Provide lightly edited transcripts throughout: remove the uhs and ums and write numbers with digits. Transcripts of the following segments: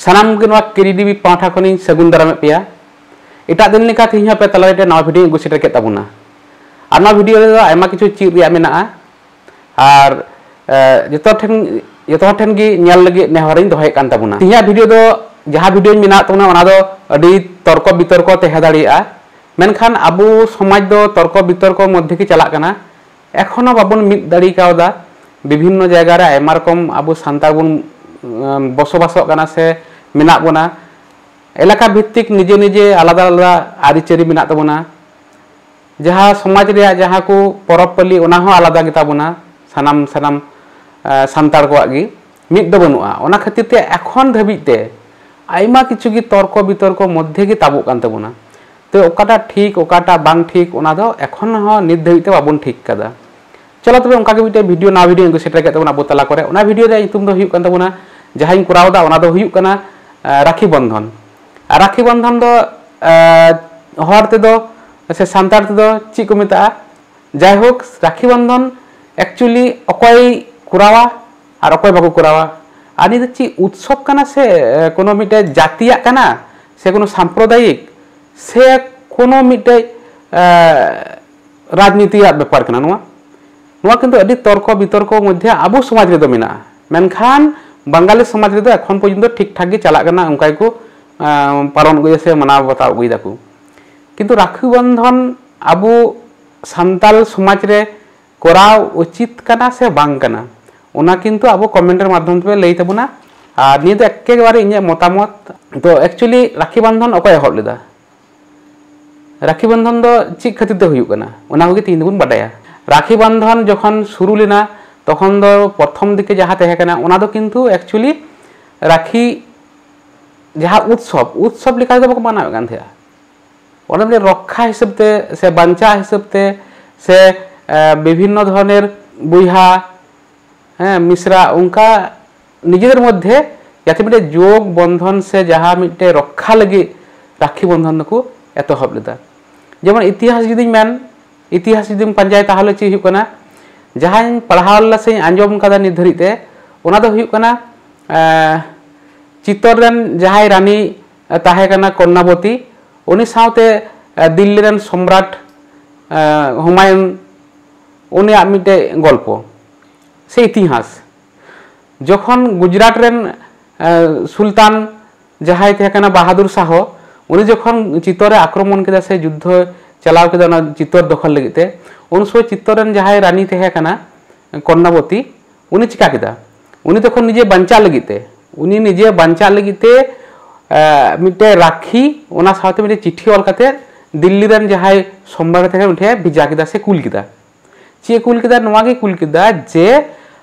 सानाम के नवा केडीडीबी पाठा खनि सगुन दाराम पेया एटा दिन लेका तिहिं पे तलारे नवा भिडियो अगु सेटर के ताबुना आर नवा भिडियो रे आयमा किछु चीज रिया मेनाआ आर जतो ठेन गे नेल लगे नेहरिन दोहे कान ताबुना तिहिं भिडियो दो जहां भिडियो मेना तोना ओना दो अडी तर्क बितर्क तेहे दाड़िया मेनखान आबो समाज दो तर्क बितर्क मध्य की चला कना एखोनो बाबन मिद दाड़ी कावदा विभिन्न जायगा रे आयमा रकम आबो सान्ताल बन बसबासक कना से मेना बोना एलाका भित्तिक निजे निजे आलादा आलादा आरिचेरी मेना तबोना जहां समाज रे जहां को परब पल्ली ओना हो आलादा गे ताबोना सानाम सानाम सान्ताल को गी मिद दो बनुआ ओना खातिर ते एखोन धाबिते आयमा किछु गी तर्क बितर्क मध्य गे ताबो कान तबोना तो ओकाटा ठीक ओकाटा बांग ठीक ओना दो एखोन हो नित धाबिते बाबन ठीक कदा चलो तबे उनका के मिटे भिडियो ना भिडियो सेटर के तबोना बोतला करे ओना भिडियो रे तुम दो हुयुक कान तबोना जहां कोरावदा ओना दो हुयुक काना राखी बंधन दो हर ते दो से सान्ताल ते दो ची को मेता जाय होक राखी बंधन एक्चुअली अकय कोरावा और अकय बाको कोरावा आनी दो ची उत्सव काना से कोनो मिटे जातिया काना से कोनो सांप्रदायिक से कोनो मिटे राजनीति व्यापार काना नोआ किंतु अडी तर्क बितर्क मध्य आबो समाज रे दो मेना मेनखान बांगाली समाज रे दो एखन पर्यन्त ठीक ठाक गे चला कना उनकाय को पालन गए से मना बताओ गई दाकू किंतु राखी बंधन आबो सान्ताल समाज रे कोराव उचित कना से बांग कना ओना किंतु आबो कमेंटर माध्यम ते लई तबुना आर नि दो एकेबारे इnye मतामत तो एक्चुअली राखी बंधन अकय हब लेदा राखी बंधन दो ची खातिर ते हुयु कना ओना होगे तीन गुण बाडाया राखी बंधन जखन शुरू लेना तखन दो प्रथम दिके जहां तहे कना ओना दो किंतु एक्चुअली राखी जहां उत्सव लेका दो बको मानाव कान थया ओना दे रक्षा हिसाब ते से बांचा हिसाब ते से विभिन्न धरनेर बुइहा मिश्रा उनका निजेर मध्य याते मिटे जोग बंधन से जहां मिटे रक्षा लगे राखी बंधन को एतहब लेदा जेमन इतिहास जुदी मेन इतिहास जुदी पंजाय ताहले ची हुयु कना जहां पढ़ावला से आंजम कदा निर्धारिते ओना दो हुयु कना चित्तर रेन जहां रानी ताहे कना कर्णावती उनी सावते दिल्ली रेन सम्राट हुमायून उनी मिटे गल्प से इतिहास जखन गुजरात रेन सुल्तान जहां थे कना बहादुर शाह उनी जखन चित्तर आक्रमण केदा से युद्ध चलाव केदा ना चित्तर दखल लगिते उन समय चित्तर रेन जहां रानी थे कना कर्णावती उनी चिका केदा उनी तखन निजे बांचा लगिते उनी निजे बांचा लगिते मिटे राखी ओना साथे मिटे चिट्ठी ऑल काते दिल्ली रेन जहां सम्राट थे उठे भिजा केदा से कुल केदा चे कुल केदा नवा गे कुल केदा जे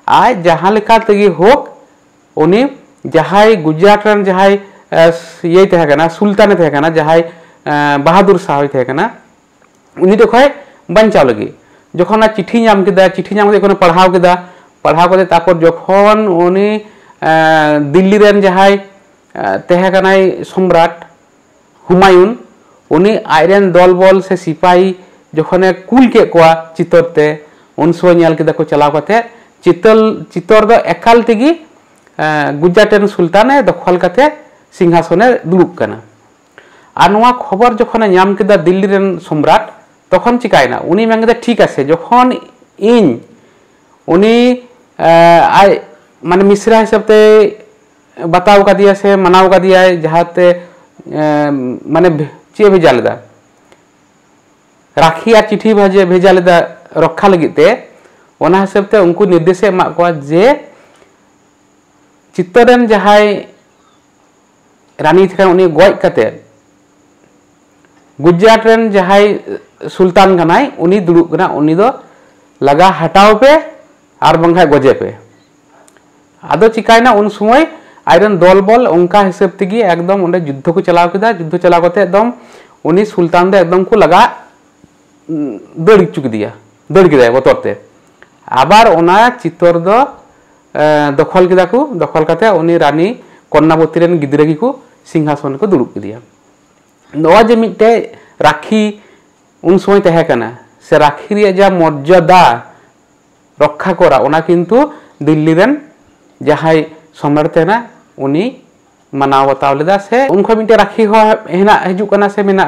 आज जहां लेका तगी होक उनी जहां गुजरात रेन जहां ये थे कना सुल्तान थे कना जहां बहादुर शाह थे कना उनी देखय बांचा लगी जखन चिट्ठी नाम केदा चिट्ठी नाम के पढ़ाव के तापर जखन उनी दिल्ली रेन जहां तहे कनाय सम्राट हुमायून उनी आयरन दल बल से सिपाही जखने कुल के कोआ चित्तरते उन समय नेल केदा को चलाव काते चित्तर दो एकाल तेगी गुजरात रेन सुल्तान दखल काते सिंहासने दुड़ुब कना आर नोआ खबर जखने नाम केदा दिल्ली रेन सम्राट तखन चिकायना उनी मेंगदे ठीक आछे जखन इन उनी आय माने मिश्रा हिसाबते बताव का दिया से मनाव का दिया जहाते माने चे भेजा लेदा राखी आ चिट्ठी भेजा लेदा रक्षा लगिते ओना हिसाबते उनको निर्देश एमा को जे चित्तर रेन जहां रानी थे उनी गoj काते गुजरात रेन जहां सुल्तान कनाय उनी दुड़ुब कना उनी दो लगा हटाव पे आर बंगा गजे पे आदो चिकायना उन समय आयरन दल बल उनका हिसाब तेगी एकदम उन्हें युद्ध को चलाव केदा युद्ध चलाव करते एकदम उनी सुल्तान दे एकदम को लगा दड़ चुक दिया दड़ केदा बतरते आबार ओना चित्तर दो दखल केदा को दखल काते उनी रानी कर्णावती रेन गिदरा को सिंहासन को दुड़ुब केदिया नोआ जे मिटे राखी उन समय तहे कना से राखी रे जा मर्यादा रक्षा करा ओना किंतु दिल्ली रेन जहां सम्राट थे ना उनी मानाव बताव लेदा से उनको मिटे राखी हो हेना हिजुक कना से मेना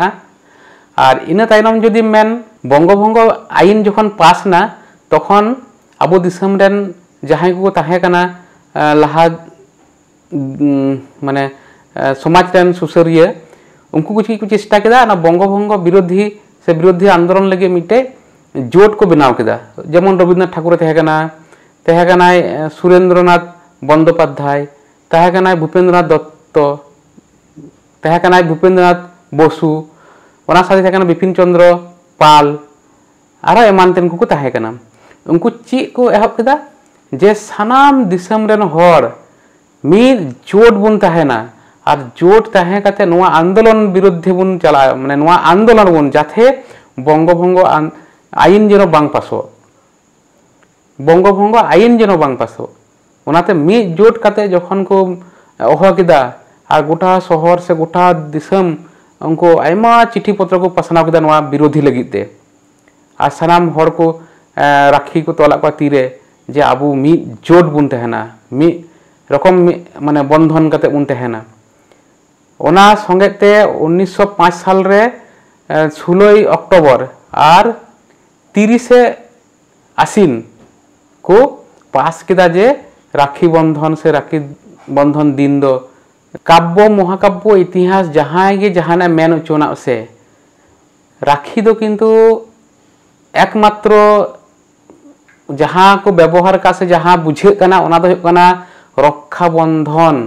और इन तायनम जुदी मेन बंगभंग आईन जखन पास ना तखन अबो दिसम रेन जहां को ताहे कना लहा माने समाज रेन सुसरिया उनको कुछ को चेष्टा केदा ना बंगभंग विरोधी से विरोधी आंदोलन लगे मिटे जोट को बनाव केदा जेमन रविन्द्रनाथ ठाकुर तहे कनाय सुरेंद्रनाथ बंदोपाध्याय तहे कनाय भूपेंद्रनाथ दत्त तहे कनाय भूपेंद्रनाथ बसु ओना साथे तहे कना बिपिन चंद्र पाल आरो एमान तेन को तहे कना उनको ची को एहब केदा जे सानाम दिसम रेन हर मिद जोट बुन तहेना और जोट तहे कते नोआ आंदोलन विरुद्धे बुन चला माने नोआ आंदोलन बुन जाथे बंगभंग आईन जेनो बांग पासो बंगभंग आईन जेनो बांग पासो ओनाते मिद जोट कते जखन को अहो केदा और गोटा शहर से गोटा दिसम उनको आयमा चिठी पत्र को पासनाव केदा नोआ विरोधी लगिते और सानाम हर को राखी को तोला को तीरे जे आबू मिद जोट बुन तहेना मिद रकम माने बंधन कते बुन तहेना ओना संगेते 1905 साल रे 16 अक्टोबर और 30 आसिन को पास केदा जे राखी बंधन से राखी बंधन दिन दो काव्य महाकाव्य इतिहास जहां गे जहाना मेन चोना से राखी दो किंतु एकमात्र जहां को व्यवहार का से जहां बुझे कना ओना दो हुयुग कना रक्षा बंधन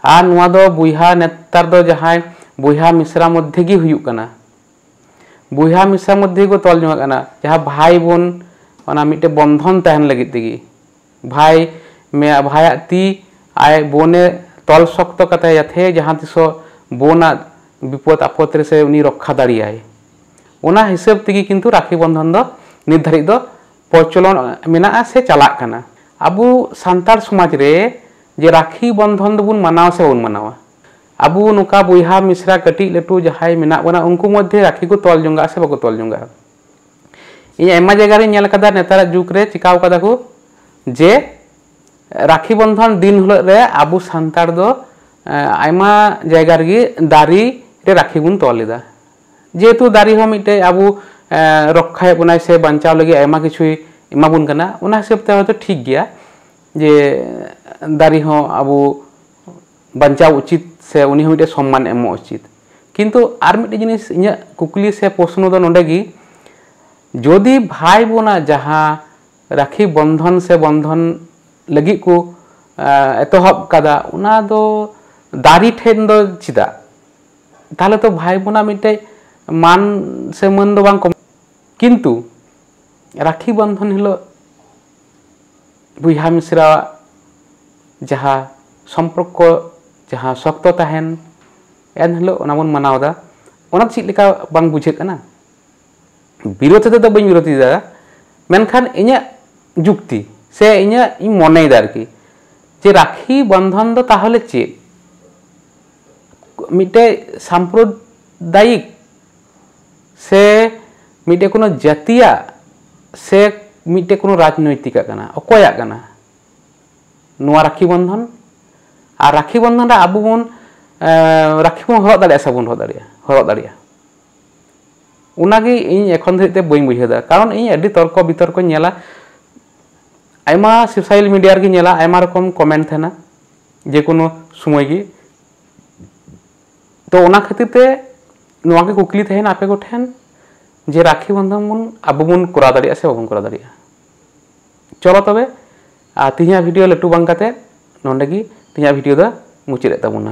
और नुआ दो बुहा नेतार दो जहां बुहा मिश्रा मध्य गी हुयुग कना बुहा मिश्रा मध्य को तोल जोंगा कना जहां भाई बोन ओना मिटे बंधन तहन लगित तेगी भाई में भाया ती आय बोने तोल शक्त कते याथे जहां तिसो बोना विपद आपद रे से उनी रक्षा दाड़ियाय ओना हिसाब तेगी किंतु राखी बंधन दो निर्धारित दो प्रचलन मेना से चला कना अबू सांतार समाज रे जे राखी बंधन दोबुन मानाव से बन मानावा अबू नुका बुहा मिश्रा कटी लटू जहाय मेना बना उनको मध्य राखी को तोल जोंगा से बको तोल जोंगा इन आयमा जगह रे नेल कदा नेतार जुग रे चिकाव कदा को जे राखी बंधन दिन हुल रे अबू सांतार दो आयमा जगह रे दारी रे राखी बुन तोल लेदा जेतु दारी हो मिटे अबू रक्षा बनाय से बचाव लगे आयमा किछु इमाबुन कना उना हिसाब ते हयतो ठीक गया जे दारी हो अबू बचाव उचित से उनी हो मिटे सम्मान एमो उचित किंतु आर मिटे जिनिस इnya कुकली से प्रश्न दो नोडेगी जदि भाई बोना जहां राखी बंधन से बंधन लगी को एतहब कदा उना दो दारी ठेन दो चिदा ताले तो भाई बोना मिटे मान से मन दो बांग किंतु राखी बंधन हिलो बुहा मिश्रा जहां संपर्क जहां शक्त तहन एन हिलो ओना बन मनावदा ओना चित लेका बांग बुझे कना विरोध ते बइन विरोधी दा मेनखान इnya जुक्ति से इnya इन मने दार की जे राखी बंधन दो ताहले चे मिटे सांप्रदायिक से मिटे कोनो जातिया से मिटे कोनो राजनैतिक कना अकोया कना नुआ राखी बंधन और राखी बंधन रा आबु बन राखी बन हरद दाड़िया सबन हरद दाड़िया उनागे इन एखन धरिते बइन बुझेदा कारण इन अड्डी तर्क बितर्क नेला आयमा सोशल मीडिया रे नेला आयमा रकम कमेंट थेना जे कोनो समय गी तो ओना खातिर ते नुआ के कुकली थेन आपे को ठेन जे राखी बंधन बन आबु बन करा दाड़िया से बाबन करा दाड़िया चलो तबे तिहिया वीडियो लटू बांग काते नोंडे गी तिहिया वीडियो दा मुचाद ताबोना।